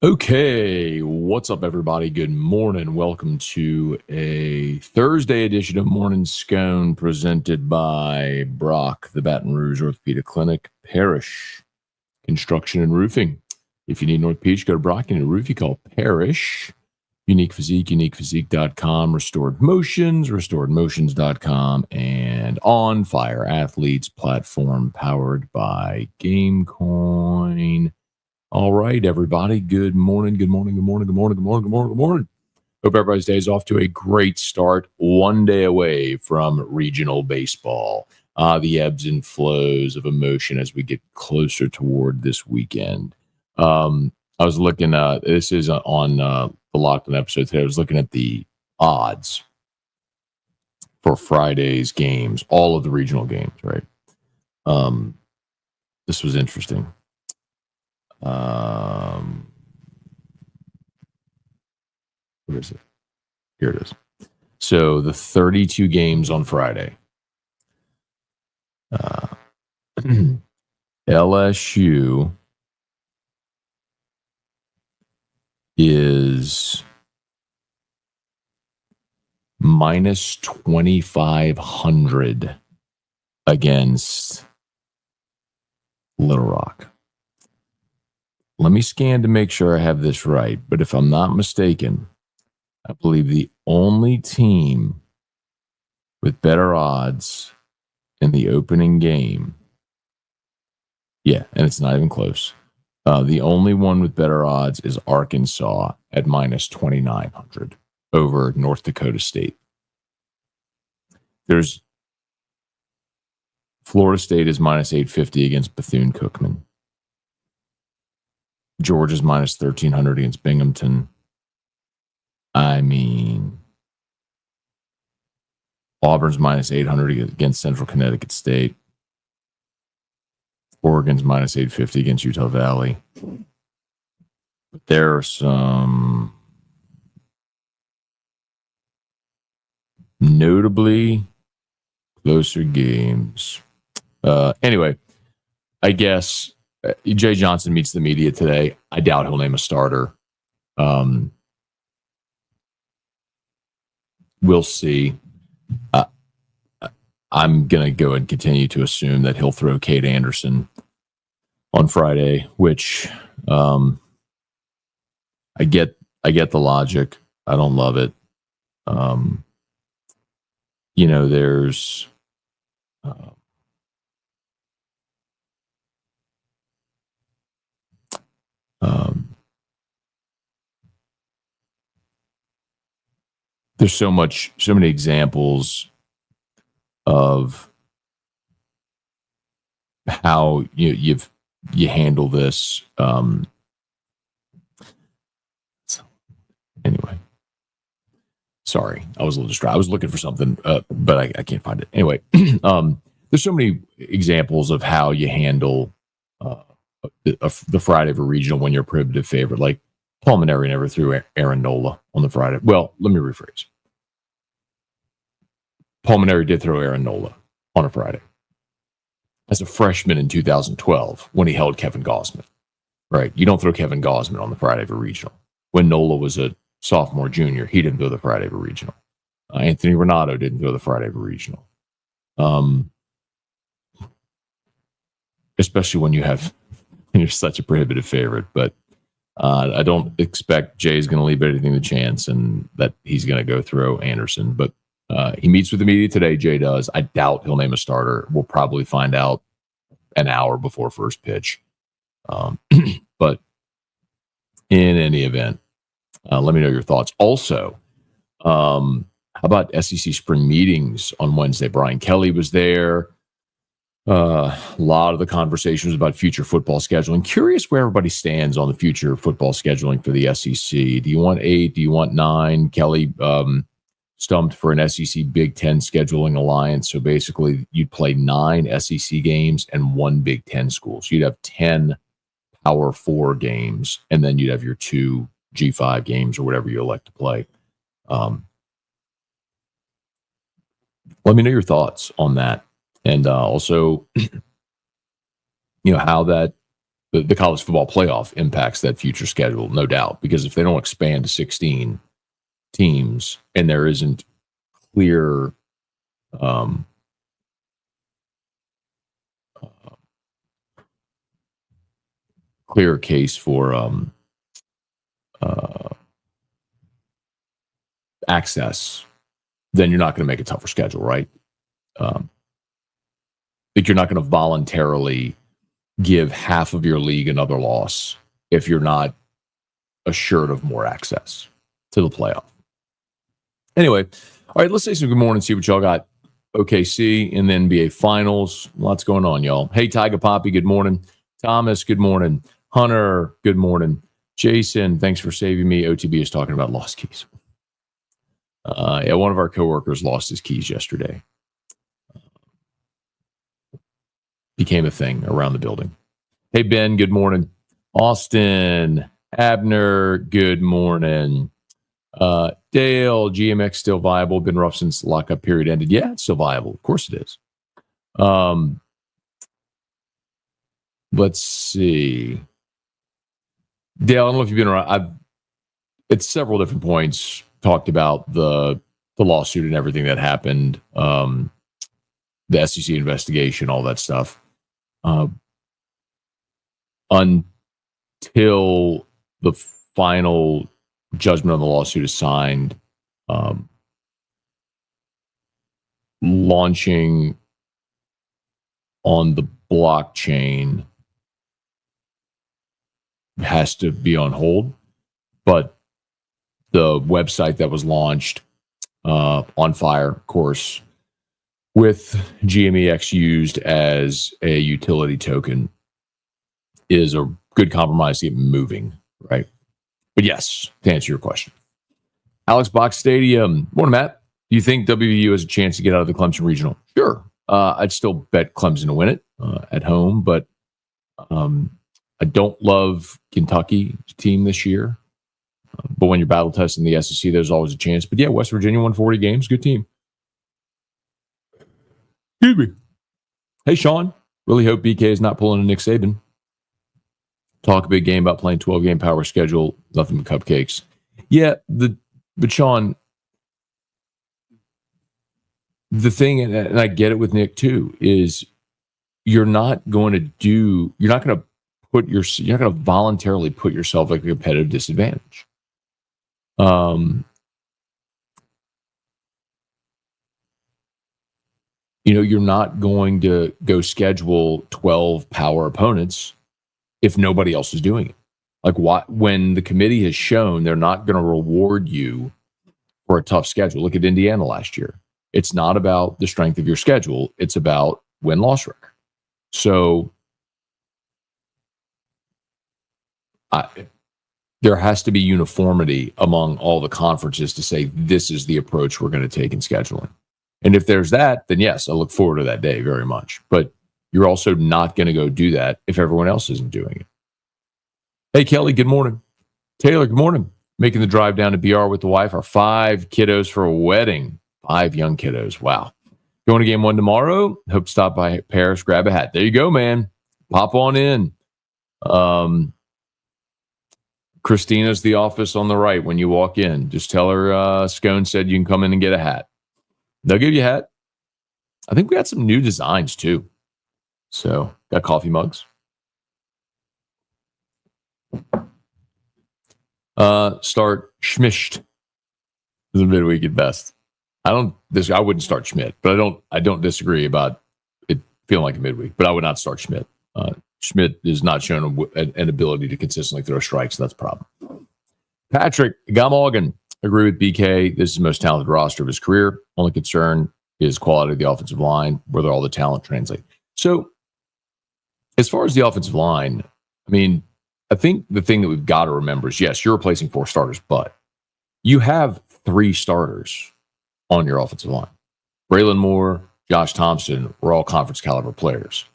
Okay, what's up, everybody? Good morning. Welcome to a Thursday edition of Morning Scone presented by Brock, the Baton Rouge Orthopedic Clinic, Parrish Construction and Roofing. If you need an orthopedic, go to Brock. You need a roof, you call Parrish. Unique Physique, uniquephysique.com, Restored Motions, restoredmotions.com, and On Fire Athletes platform powered by GameCoin. All right, everybody. Good morning. Good morning. Good morning. Good morning. Good morning. Good morning. Good morning. Hope everybody's day is off to a great start. One day away from regional baseball. The ebbs and flows of emotion as we get closer toward this weekend. I was looking. This is on the Locked On episode today. I was looking at the odds for Friday's games, all of the regional games. Right. This was interesting. Where is it? Here it is. So the 32 games on Friday. LSU is minus 2,500 against Little Rock. Let me scan to make sure I have this right, but if I'm not mistaken, I believe the only team with better odds in the opening game, and it's not even close. The only one with better odds is Arkansas at minus 2,900 over North Dakota State. There's Florida State is minus 850 against Bethune-Cookman. Georgia's minus 1,300 against Binghamton. I mean, Auburn's minus 800 against Central Connecticut State. Oregon's minus 850 against Utah Valley. But there are some notably closer games. Anyway, I guess Jay Johnson meets the media today. I doubt he'll name a starter. We'll see. I'm going to go and continue to assume that he'll throw Cade Anderson on Friday, which I get the logic. I don't love it. There's there's so many examples of how you handle this. Anyway, sorry, I was a little distracted. I was looking for something, but I can't find it. Anyway, there's so many examples of how you handle the Friday of a regional when you're a prohibitive favorite. Like Pulmonary never threw Aaron Nola on the Friday. Well, let me rephrase. Pulmonary did throw Aaron Nola on a Friday as a freshman in 2012 when he held Kevin Gosman. Right? You don't throw Kevin Gosman on the Friday of a regional. When Nola was a sophomore, junior, he didn't throw the Friday of a regional. Anthony Renato didn't throw the Friday of a regional. Especially when you're such a prohibitive favorite. But I don't expect Jay's going to leave anything to chance and that he's going to go throw Anderson. But he meets with the media today. Jay does. I doubt he'll name a starter. We'll probably find out an hour before first pitch. But in any event, let me know your thoughts. Also, how about SEC spring meetings on Wednesday? Brian Kelly was there. A lot of the conversation was about future football scheduling. Curious where everybody stands on the future football scheduling for the SEC. Do you want 8? Do you want 9? Kelly stumped for an SEC Big Ten scheduling alliance. So basically, you'd play 9 SEC games and 1 Big Ten school. So you'd have 10 Power 4 games, and then you'd have your 2 G5 games or whatever you elect to play. Let me know your thoughts on that. And also, how that the college football playoff impacts that future schedule, no doubt, because if they don't expand to 16 teams and there isn't clear clear case for access, then you're not going to make a tougher schedule, right? Like you're not going to voluntarily give half of your league another loss if you're not assured of more access to the playoff. Anyway, all right, let's say some good morning, see what y'all got. OKC in the NBA Finals. Lots going on, y'all. Hey, Tiger Poppy, good morning. Thomas, good morning. Hunter, good morning. Jason, thanks for saving me. OTB is talking about lost keys. Yeah, one of our coworkers lost his keys yesterday. Became a thing around the building. Hey, Ben, good morning. Austin, Abner, good morning. Dale, GMX still viable. Been rough since the lockup period ended. Yeah, it's still viable. Of course it is. Let's see. Dale, I don't know if you've been around. I've at several different points talked about the lawsuit and everything that happened, the SEC investigation, all that stuff. Until the final judgment on the lawsuit is signed, launching on the blockchain has to be on hold. But the website that was launched on fire, of course, with GMEX used as a utility token is a good compromise to get moving, right? But yes, to answer your question. Alex Box Stadium. Morning, Matt. Do you think WVU has a chance to get out of the Clemson Regional? Sure. I'd still bet Clemson to win it at home, but I don't love Kentucky's team this year. But when you're battle testing the SEC, there's always a chance. But yeah, West Virginia won 40 games. Good team. Excuse me. Hey, Sean. Really hope BK is not pulling a Nick Saban. Talk a big game about playing 12-game power schedule. Nothing but cupcakes. Yeah, but Sean, the thing, and I get it with Nick too, is you're not going to voluntarily put yourself at a competitive disadvantage. You're not going to go schedule 12 power opponents if nobody else is doing it. Like when the committee has shown they're not going to reward you for a tough schedule. Look at Indiana last year. It's not about the strength of your schedule. It's about win-loss record. So there has to be uniformity among all the conferences to say this is the approach we're going to take in scheduling. And if there's that, then yes, I look forward to that day very much. But you're also not going to go do that if everyone else isn't doing it. Hey, Kelly, good morning. Taylor, good morning. Making the drive down to BR with the wife. Our 5 kiddos for a wedding. 5 young kiddos. Wow. Going to game 1 tomorrow. Hope to stop by Paris, grab a hat. There you go, man. Pop on in. Christina's the office on the right when you walk in. Just tell her Scone said you can come in and get a hat. They'll give you a hat. I think we got some new designs too. So, got coffee mugs. Start Schmischt. This is midweek at best. I wouldn't start Schmidt, but I don't disagree about it feeling like a midweek, but I would not start Schmidt. Schmidt is not shown an ability to consistently throw strikes. So that's a problem. Patrick Gamorgan, agree with BK. This is the most talented roster of his career. Only concern is quality of the offensive line, whether all the talent translate. So as far as the offensive line, I mean, I think the thing that we've got to remember is, yes, you're replacing 4 starters, but you have 3 starters on your offensive line. Braylon Moore, Josh Thompson were all conference caliber players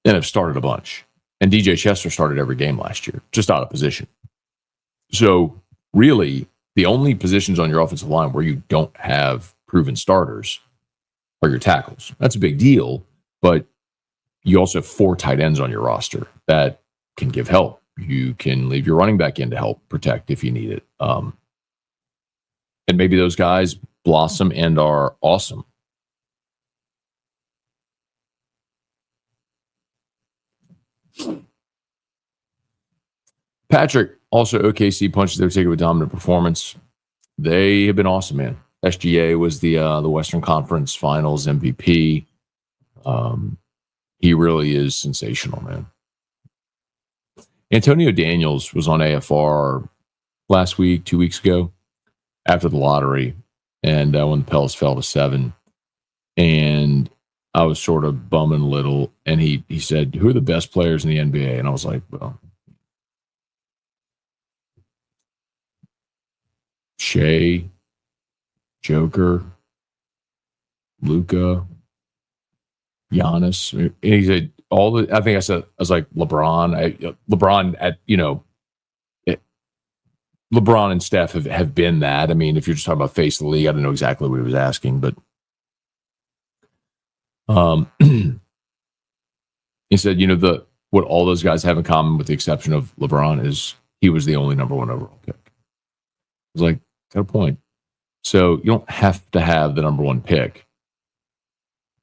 and have started a bunch. And DJ Chester started every game last year, just out of position. So really, the only positions on your offensive line where you don't have proven starters are your tackles. That's a big deal, but you also have 4 tight ends on your roster that can give help. You can leave your running back in to help protect if you need it. And maybe those guys blossom and are awesome. Patrick, also OKC punches their ticket with dominant performance. They have been awesome, man. SGA was the Western Conference Finals MVP. He really is sensational, man. Antonio Daniels was on AFR last week, 2 weeks ago, after the lottery, and when the Pels fell to 7. And I was sort of bumming a little, and he said, "Who are the best players in the NBA?" And I was like, "Well, Shea, Joker, Luka, Giannis." And he said I was like LeBron. LeBron and Steph have been that. I mean, if you're just talking about face of the league, I don't know exactly what he was asking, but he said, what all those guys have in common, with the exception of LeBron, is he was the only number 1 overall pick. I was like, got a point. So you don't have to have the number 1 pick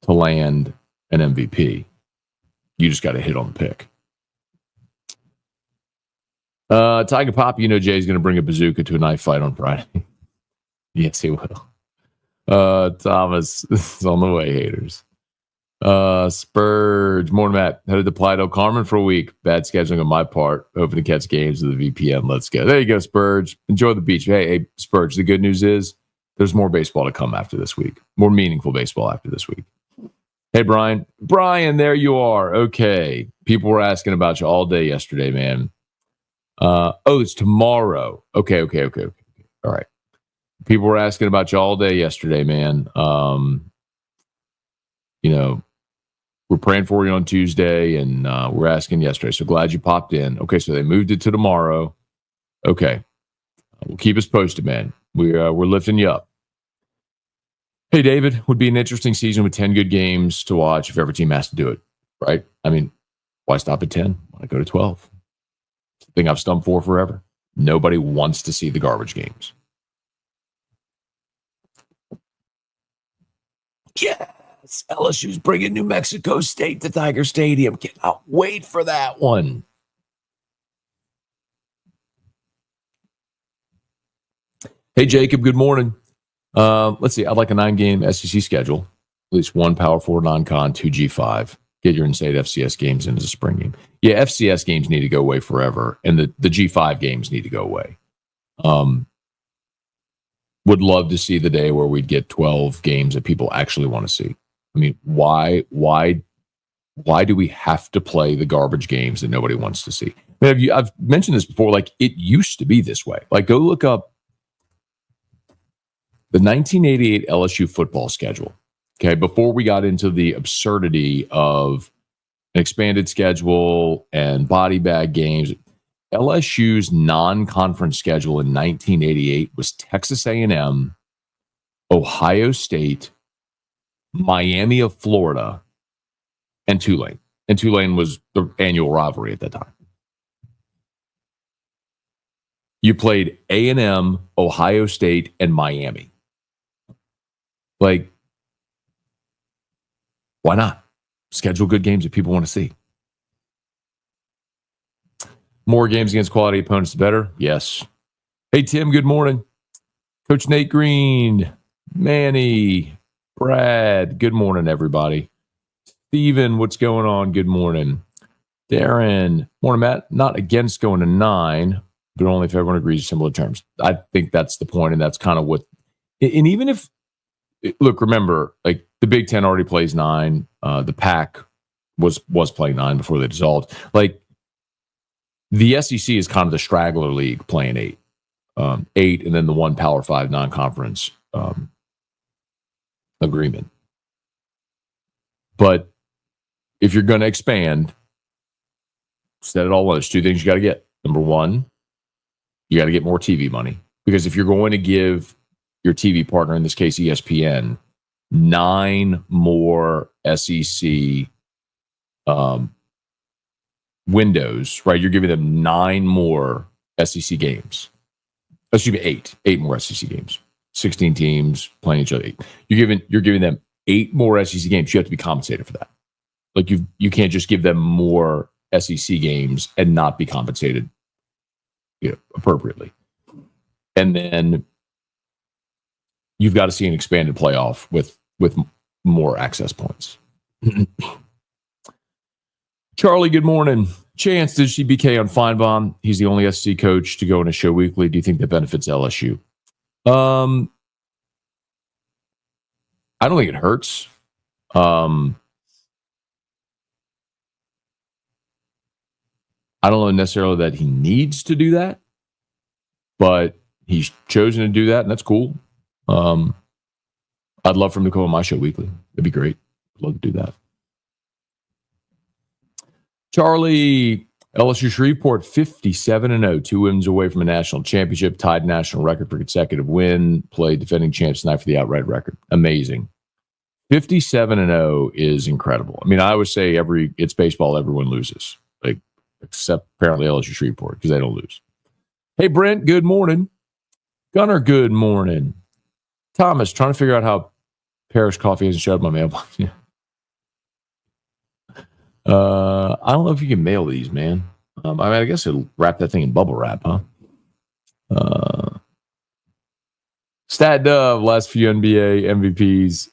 to land an MVP. You just got to hit on the pick. Tiger Pop, Jay's going to bring a bazooka to a knife fight on Friday. Yes, he will. Thomas is on the way, haters. Spurge, morning, Matt. Headed to Playa del Carmen for a week. Bad scheduling on my part. Hoping to catch games with the VPN. Let's go. There you go, Spurge. Enjoy the beach. Hey, Spurge, the good news is there's more baseball to come after this week. More meaningful baseball after this week. Hey, Brian. Brian, there you are. Okay. People were asking about you all day yesterday, man. It's tomorrow. Okay. All right. People were asking about you all day yesterday, man. We're praying for you on Tuesday, and we're asking yesterday. So glad you popped in. Okay, so they moved it to tomorrow. Okay. Well, keep us posted, man. We're lifting you up. Hey, David, would be an interesting season with 10 good games to watch if every team has to do it, right? I mean, why stop at 10? Why go to 12? It's the thing I've stumped for forever. Nobody wants to see the garbage games. Yes, LSU's bringing New Mexico State to Tiger Stadium. Cannot wait for that one. Hey, Jacob, good morning. Let's see. I'd like a 9-game SEC schedule. At least 1 Power 4 non-con, 2 G5. Get your in-state FCS games into the spring game. Yeah, FCS games need to go away forever, and the G5 games need to go away. Would love to see the day where we'd get 12 games that people actually want to see. I mean, why do we have to play the garbage games that nobody wants to see? I mean, I've mentioned this before. Like, it used to be this way. Like, go look up the 1988 LSU football schedule. Okay, before we got into the absurdity of an expanded schedule and body bag games, LSU's non-conference schedule in 1988 was Texas A&M, Ohio State, Miami of Florida, and Tulane. And Tulane was the annual rivalry at that time. You played A&M, Ohio State, and Miami. Like, why not? Schedule good games that people want to see. More games against quality opponents, the better? Yes. Hey, Tim, good morning. Coach Nate Green, Manny, Brad, good morning, everybody. Steven, what's going on? Good morning. Darren, morning, Matt. Not against going to 9, but only if everyone agrees to similar terms. I think that's the point, and that's kind of what. And even if, look, remember, like the Big Ten already plays 9. The Pac was playing 9 before they dissolved. Like, the SEC is kind of the straggler league playing 8. 8, and then the 1 Power 5 non-conference agreement. But if you're going to expand, set it all on. There's 2 things you got to get. Number 1, you got to get more TV money. Because if you're going to give your TV partner, in this case ESPN, 9 more SEC windows, right? You're giving them 9 more SEC games. Excuse me, 8 more SEC games. 16 teams playing each other. 8. You're giving them 8 more SEC games. You have to be compensated for that. Like you can't just give them more SEC games and not be compensated, appropriately. And then you've got to see an expanded playoff with more access points. Charlie, good morning. Chance, did CBK on Feinbaum? He's the only SEC coach to go on a show weekly. Do you think that benefits LSU? I don't think it hurts. I don't know necessarily that he needs to do that, but he's chosen to do that, and that's cool. I'd love for him to come on my show weekly. That'd be great. I'd love to do that. Charlie, LSU Shreveport 57-0, 2 wins away from a national championship, tied national record for consecutive win, played defending champs tonight for the outright record. Amazing. 57-0 is incredible. I mean, I always say it's baseball, everyone loses, like except apparently LSU Shreveport because they don't lose. Hey, Brent, good morning. Gunner, good morning. Thomas, trying to figure out how Parish Coffee hasn't showed up my mailbox. Yeah. I don't know if you can mail these, man. I guess it'll wrap that thing in bubble wrap, huh? Stat Dove, last few NBA MVPs,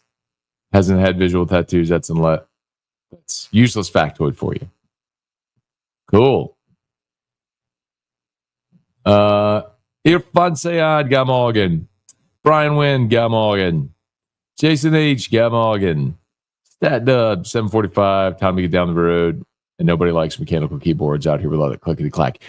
hasn't had visual tattoos. That's useless factoid for you. Cool. Irfan Sayad, Gamorgan. Brian Wynn, Gamorgan. Jason H, Gamorgan. Stat Dub, 7:45, time to get down the road, and nobody likes mechanical keyboards out here with all that clickety-clack.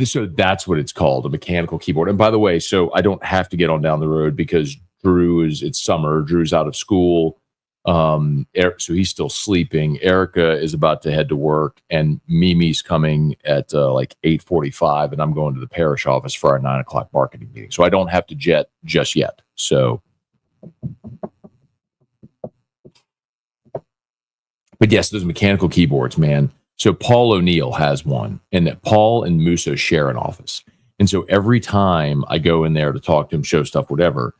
So that's what it's called, a mechanical keyboard. And by the way, so I don't have to get on down the road because it's summer. Drew's out of school, so he's still sleeping. Erica is about to head to work, and Mimi's coming at like 8:45, and I'm going to the parish office for our 9 o'clock marketing meeting. So I don't have to jet just yet. So... But yes, those mechanical keyboards, man. So Paul O'Neill has one, and that Paul and Musso share an office. And so every time I go in there to talk to him, show stuff, whatever,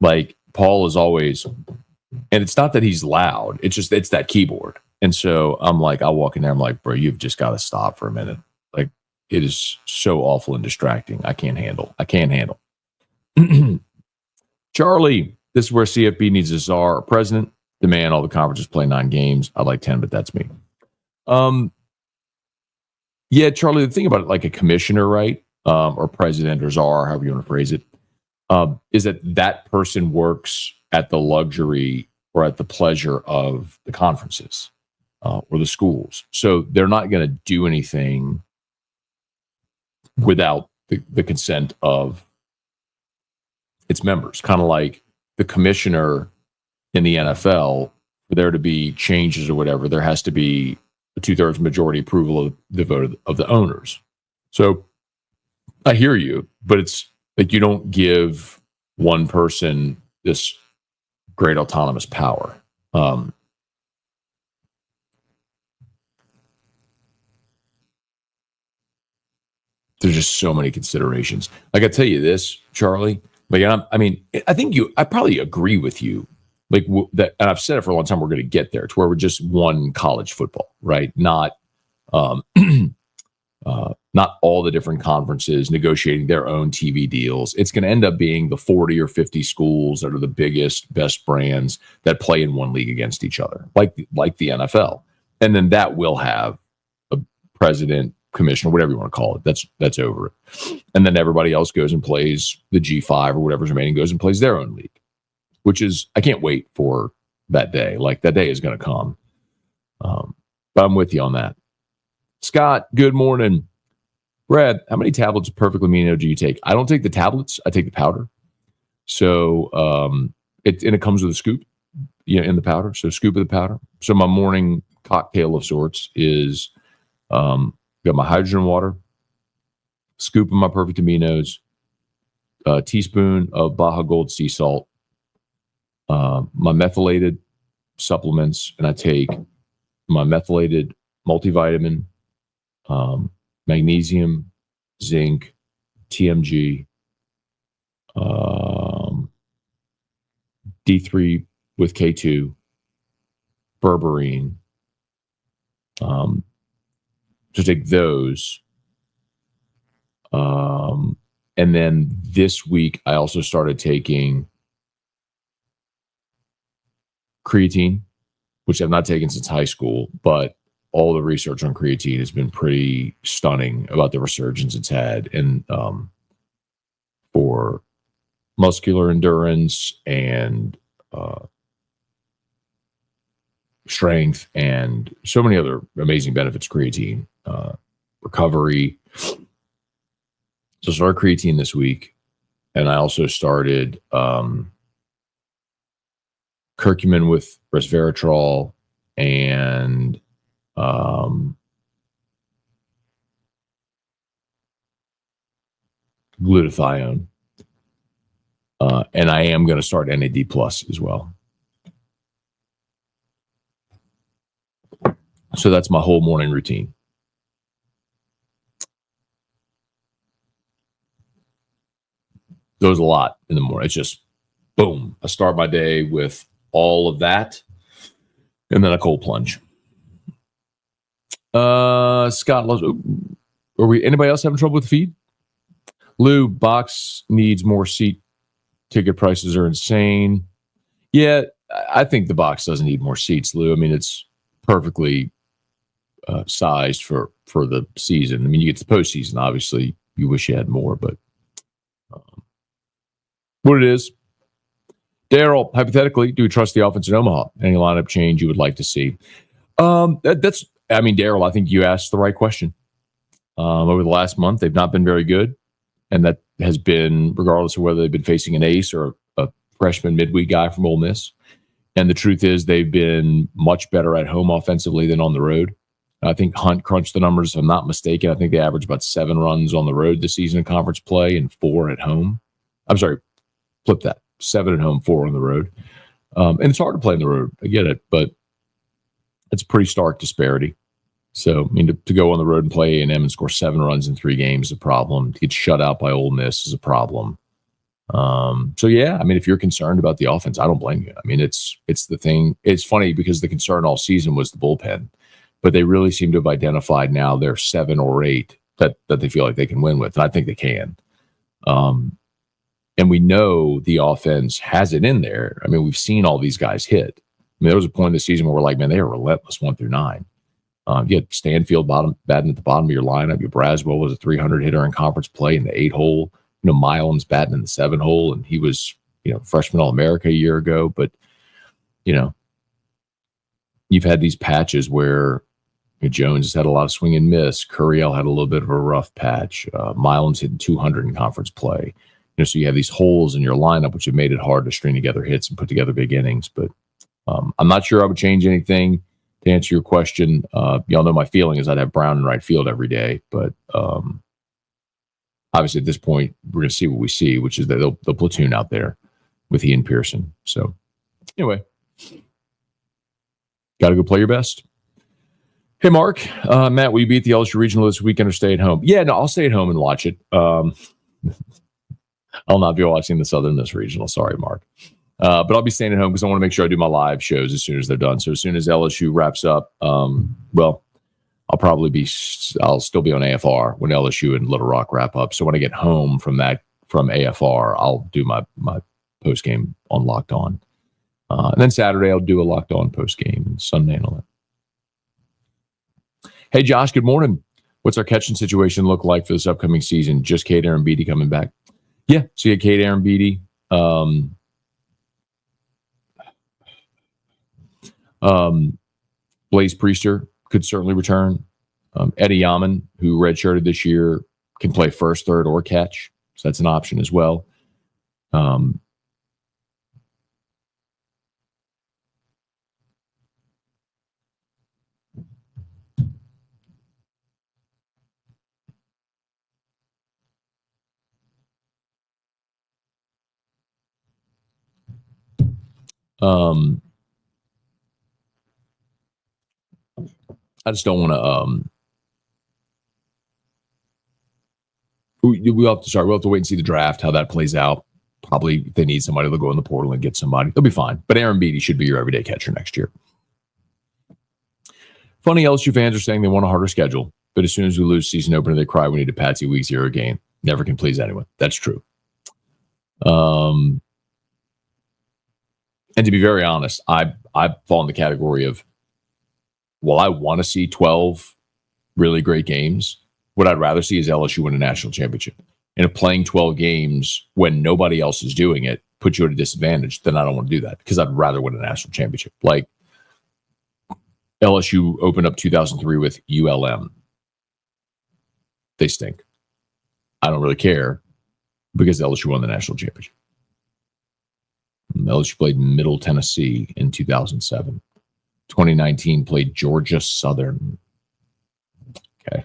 like Paul is always, and it's not that he's loud. It's that keyboard. And so I'm like, I'll walk in there. I'm like, bro, you've just got to stop for a minute. Like it is so awful and distracting. I can't handle. Charlie, this is where CFB needs a czar or president. Demand all the conferences play 9 games. I'd like 10, but that's me. Yeah, Charlie, the thing about it, like a commissioner, right? Or president or czar, however you want to phrase it, is that person works at the luxury or at the pleasure of the conferences or the schools. So they're not going to do anything without the consent of its members. Kind of like the commissioner in the NFL, for there to be changes or whatever, there has to be a 2/3 majority approval of the vote of the owners. So I hear you, but it's like you don't give one person this great autonomous power. There's just so many considerations. Like I tell you this, Charlie, like I probably agree with you. Like that, and I've said it for a long time. We're going to get there to where we're just one college football, right? Not all the different conferences negotiating their own TV deals. It's going to end up being the 40 or 50 schools that are the biggest, best brands that play in one league against each other, like the NFL. And then that will have a president, commissioner, whatever you want to call it. That's over it. And then everybody else goes and plays the G5 or whatever's remaining, goes and plays their own league. Which is, I can't wait for that day. Like that day is going to come. But I'm with you on that. Scott, good morning. Brad, how many tablets of perfectly amino do you take? I don't take the tablets. I take the powder. So it comes with a scoop, in the powder. So scoop of the powder. So my morning cocktail of sorts is got my hydrogen water, scoop of my perfect aminos, a teaspoon of Baja Gold sea salt, my methylated supplements, and I take my methylated multivitamin, magnesium, zinc, TMG, D3 with K2, berberine. To take those. And then this week, I also started taking creatine, which I've not taken since high school, but all the research on creatine has been pretty stunning about the resurgence it's had and for muscular endurance and strength and so many other amazing benefits. Creatine, recovery. So I started creatine this week, and I also started curcumin with resveratrol and glutathione. And I am going to start NAD plus as well. So that's my whole morning routine. There's a lot in the morning. It's just boom. I start my day with all of that and then a cold plunge. Scott loves. Are we? Anybody else having trouble with the feed? Lou, box needs more seat. Ticket prices are insane. Yeah, I think the box doesn't need more seats, Lou. I mean, it's perfectly sized for the season. I mean, you get to the postseason. Obviously, you wish you had more, but what it is. Daryl, hypothetically, do you trust the offense in Omaha? Any lineup change you would like to see? That's. I mean, Daryl, I think you asked the right question. Over the last month, they've not been very good, and that has been regardless of whether they've been facing an ace or a freshman midweek guy from Ole Miss. And the truth is, they've been much better at home offensively than on the road. I think Hunt crunched the numbers, if I'm not mistaken. I think they averaged about 7 runs on the road this season in conference play and 4 at home. I'm sorry, flip that. 7 at home, 4 on the road. And it's hard to play on the road. I get it, but it's a pretty stark disparity. So, I mean, to go on the road and play A&M and score 7 runs in 3 games is a problem. To get shut out by Ole Miss is a problem. So yeah, I mean, if you're concerned about the offense, I don't blame you. I mean, it's the thing. It's funny because the concern all season was the bullpen, but they really seem to have identified now their 7 or 8 that they feel like they can win with, and I think they can. And we know the offense has it in there. I mean, we've seen all these guys hit. I mean, there was a point in the season where we're like, man, they are relentless 1 through 9. You had Stanfield batting at the bottom of your lineup. Your Braswell was a 300 hitter in conference play in the 8 hole. You know, Milan's batting in the 7 hole, and he was, freshman All-America a year ago. But, you've had these patches where Jones has had a lot of swing and miss. Curiel had a little bit of a rough patch. Milan's hitting 200 in conference play. So you have these holes in your lineup, which have made it hard to string together hits and put together big innings. But I'm not sure I would change anything. To answer your question, y'all know my feeling is I'd have Brown in right field every day. But obviously at this point, we're going to see what we see, which is that they'll platoon out there with Ian Pearson. So anyway, got to go play your best. Hey, Mark, Matt, will you be at the LSU Regional this weekend or stay at home? Yeah, no, I'll stay at home and watch it. I'll not be watching the Southern Miss Regional. Sorry, Mark. But I'll be staying at home because I want to make sure I do my live shows as soon as they're done. So as soon as LSU wraps up, I'll still be on AFR when LSU and Little Rock wrap up. So when I get home from AFR, I'll do my post game on Locked On. And then Saturday, I'll do a Locked On post game, and Sunday and all that. Hey, Josh, good morning. What's our catching situation look like for this upcoming season? Just Kate Arambidi coming back? Yeah, so you had Kate Arambidi. Blaze Priester could certainly return. Eddie Yaman, who redshirted this year, can play first, third, or catch. So that's an option as well. I just don't want to. We'll have to wait and see the draft, how that plays out. Probably if they need somebody, they'll go in the portal and get somebody. They'll be fine. But Aaron Beatty should be your everyday catcher next year. Funny, LSU fans are saying they want a harder schedule, but as soon as we lose season opener, they cry we need a Patsy Week 0 game. Never can please anyone. That's true. And to be very honest, I fall in the category of, well, I want to see 12 really great games. What I'd rather see is LSU win a national championship. And if playing 12 games when nobody else is doing it puts you at a disadvantage, then I don't want to do that because I'd rather win a national championship. Like LSU opened up 2003 with ULM. They stink. I don't really care because LSU won the national championship. LSU played Middle Tennessee in 2007. 2019 played Georgia Southern. Okay.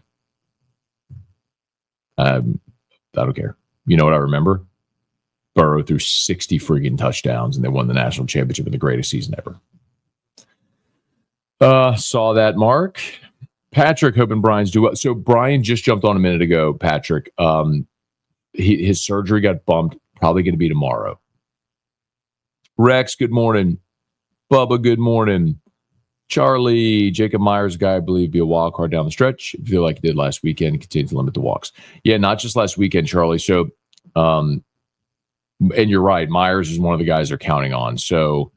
I don't care. You know what I remember? Burrow threw 60 friggin' touchdowns and they won the national championship in the greatest season ever. Saw that, Mark. Patrick, hoping Brian's do well. So Brian just jumped on a minute ago, Patrick. His surgery got bumped. Probably going to be tomorrow. Rex, good morning. Bubba, good morning. Charlie, Jacob Myers, guy, I believe, be a wild card down the stretch. I feel like he did last weekend. Continue to limit the walks. Yeah, not just last weekend, Charlie. So, and you're right. Myers is one of the guys they're counting on. So,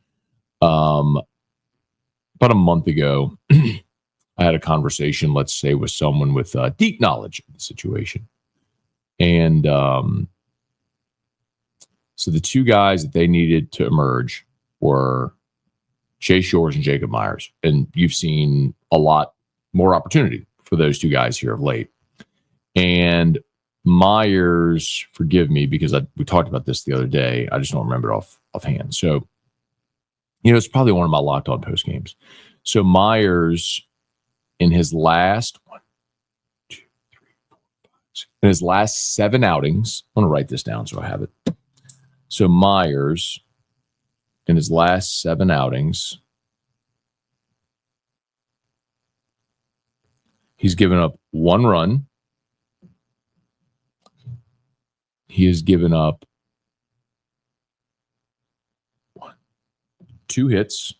about a month ago, I had a conversation, let's say, with someone with deep knowledge of the situation. And so the two guys that they needed to emerge were Chase Shores and Jacob Myers. And you've seen a lot more opportunity for those two guys here of late. And Myers, forgive me, because we talked about this the other day. I just don't remember it offhand. So, it's probably one of my Locked On post games. So Myers, in his last 7 outings, I'm going to write this down so I have it. So Myers, in his last 7 outings, he's given up 1 run. He has given up 2 hits.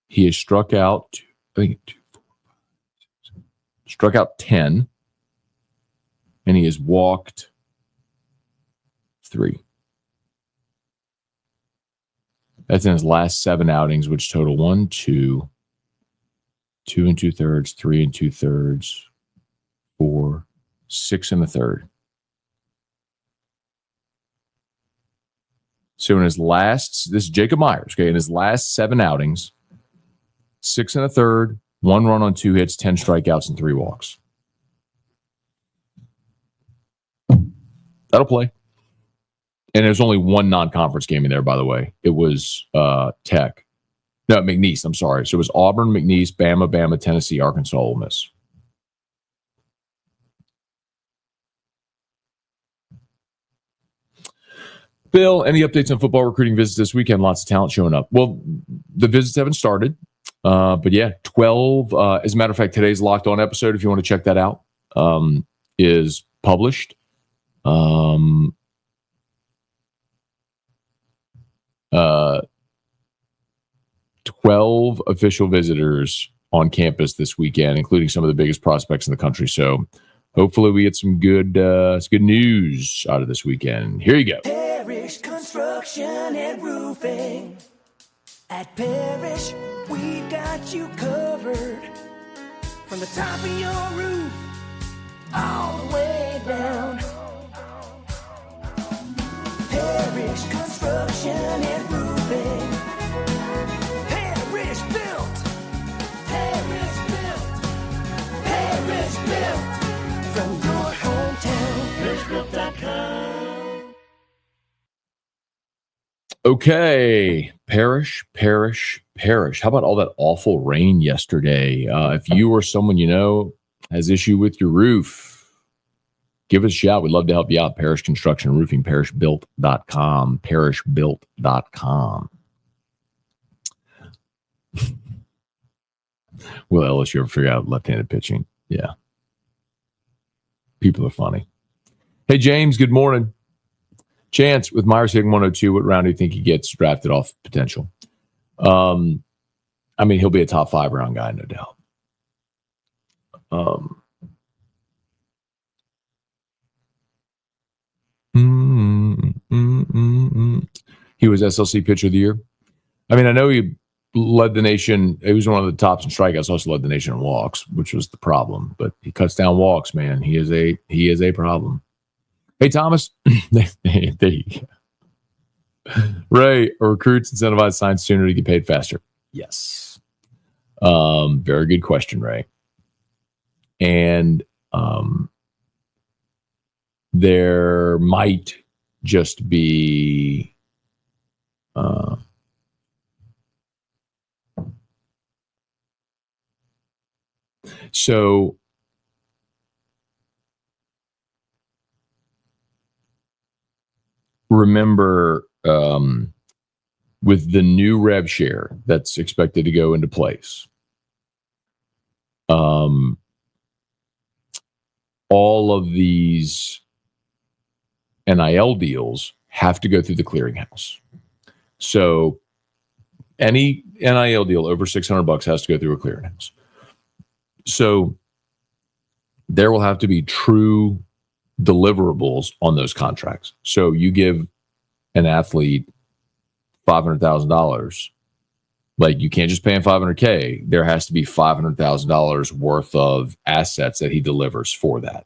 He has struck out, struck out 10, and he has walked 3. That's in his last 7 outings, which total 1, 2, 2 2/3, 3 2/3, 4, 6 1/3. So in his last, this is Jacob Myers, okay, in his last 7 outings, 6 1/3, 1 run on 2 hits, 10 strikeouts, and 3 walks. That'll play. And there's only 1 non-conference game in there, by the way. It was Tech. No, McNeese, I'm sorry. So it was Auburn, McNeese, Bama, Tennessee, Arkansas, Ole Miss. Bill, any updates on football recruiting visits this weekend? Lots of talent showing up. Well, the visits haven't started. But yeah, 12. As a matter of fact, today's Locked On episode, if you want to check that out, is published. 12 official visitors on campus this weekend, including some of the biggest prospects in the country. So hopefully we get some good news out of this weekend. Here you go. Parish Construction and Roofing. At Parish, we've got you covered. From the top of your roof, all the way down. Parish Construction and Roofing. Parish built. Parish built. Parish built. From your hometown. ParishBuilt.com. Okay, Parish. How about all that awful rain yesterday? If you or someone you know has issue with your roof, give us a shout. We'd love to help you out. Parish Construction and Roofing, ParishBuilt.com. ParishBuilt.com. Will LSU ever figure out left-handed pitching? Yeah. People are funny. Hey, James, good morning. Chance, with Myers hitting 102, what round do you think he gets drafted off potential? I mean, he'll be a top 5 round guy, no doubt. He was SLC Pitcher of the Year. I mean, I know he led the nation. He was one of the tops in strikeouts. Also led the nation in walks, which was the problem. But he cuts down walks, man. He is a problem. Hey, Thomas. There you go. Ray, recruits incentivized sign sooner to get paid faster. Yes. Very good question, Ray. And there might just be so remember with the new rev share that's expected to go into place, all of these NIL deals have to go through the clearinghouse. So any NIL deal over $600 has to go through a clearinghouse. So there will have to be true deliverables on those contracts. So you give an athlete $500,000, like you can't just pay him $500K. There has to be $500,000 worth of assets that he delivers for that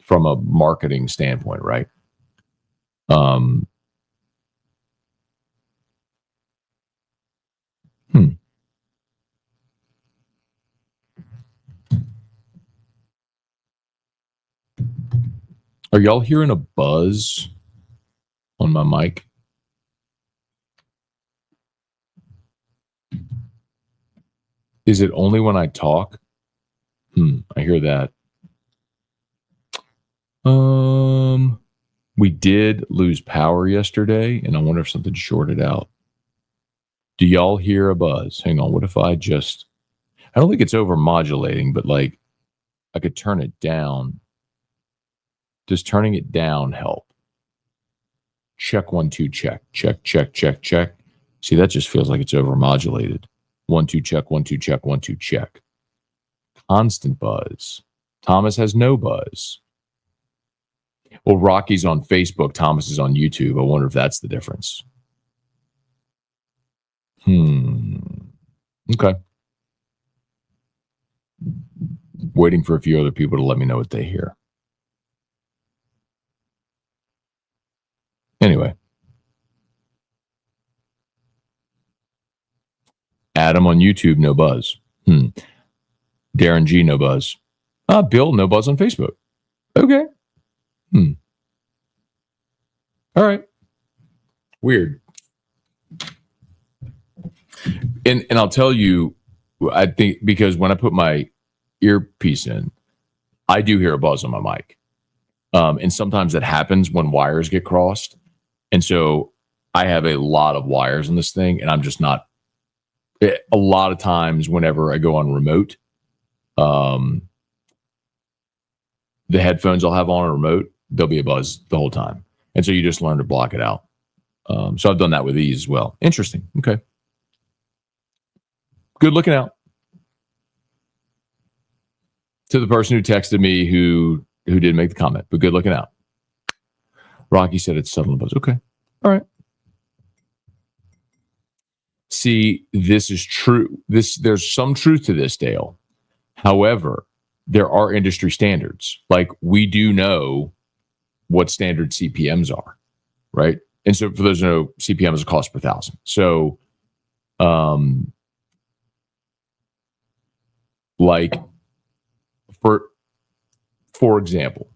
from a marketing standpoint, right? Are y'all hearing a buzz on my mic? Is it only when I talk? I hear that. We did lose power yesterday, and I wonder if something shorted out. Do y'all hear a buzz? Hang on. What if I don't think it's over modulating, but like I could turn it down. Does turning it down help? Check 1 2 check. Check. See, that just feels like it's over modulated. 1 2 check, 1 2 check, 1 2 check. Constant buzz. Thomas has no buzz. Well, Rocky's on Facebook. Thomas is on YouTube. I wonder if that's the difference. Okay. Waiting for a few other people to let me know what they hear. Anyway. Adam on YouTube, no buzz. Darren G, no buzz. Bill, no buzz on Facebook. Okay. All right. Weird. And I'll tell you, I think because when I put my earpiece in, I do hear a buzz on my mic. And sometimes that happens when wires get crossed. And so I have a lot of wires in this thing, and I'm just not. A lot of times whenever I go on remote, the headphones I'll have on a remote, there'll be a buzz the whole time. And so you just learn to block it out. So I've done that with these as well. Interesting. Okay. Good looking out. To the person who texted me who did make the comment, but good looking out. Rocky said it's subtle buzz. Okay. All right. See, this is true. There's some truth to this, Dale. However, there are industry standards. Like we do know what standard CPMs are, right? And so for those who know, CPM is a cost per thousand. So, like for example,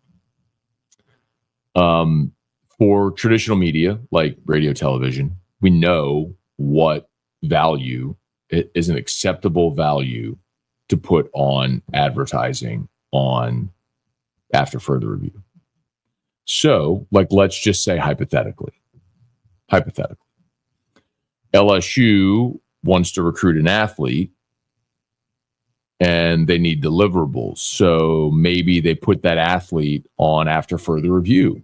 for traditional media like radio, television, we know what value is an acceptable value to put on advertising on after further review. So, like, let's just say hypothetically, LSU wants to recruit an athlete and they need deliverables. So maybe they put that athlete on after further review,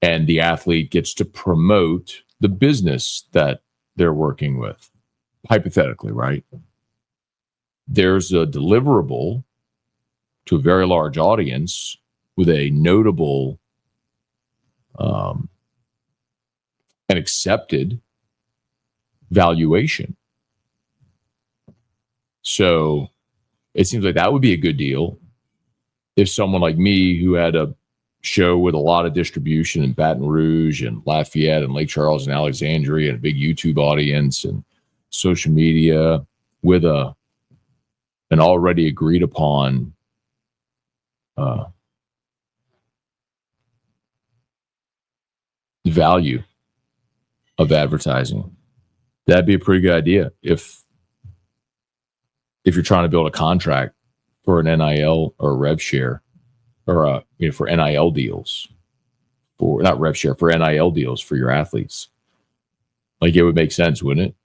and the athlete gets to promote the business that they're working with. Hypothetically, right? There's a deliverable to a very large audience with a notable and accepted valuation. So it seems like that would be a good deal if someone like me, who had a show with a lot of distribution in Baton Rouge and Lafayette and Lake Charles and Alexandria, and a big YouTube audience and social media, with an already agreed upon value of advertising. That'd be a pretty good idea if you're trying to build a contract for an NIL or a rev share, or for NIL deals, for not rev share, for NIL deals for your athletes. Like, it would make sense, wouldn't it?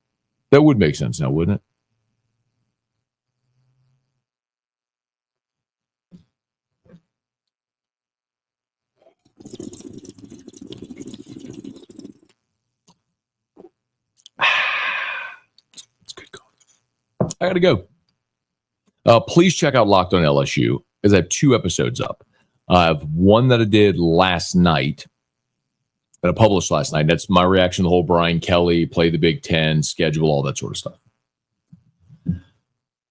That would make sense now, wouldn't it? It's good going. I gotta go. Please check out Locked on LSU, as I have 2 episodes up. I have one that I did last night, that I published last night. That's my reaction to the whole Brian Kelly, play the Big Ten, schedule, all that sort of stuff.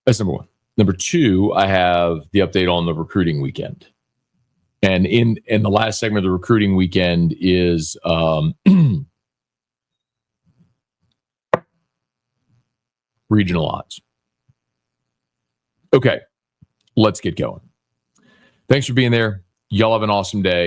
That's number 1. Number 2, I have the update on the recruiting weekend. And in the last segment of the recruiting weekend is regional odds. Okay, let's get going. Thanks for being there. Y'all have an awesome day.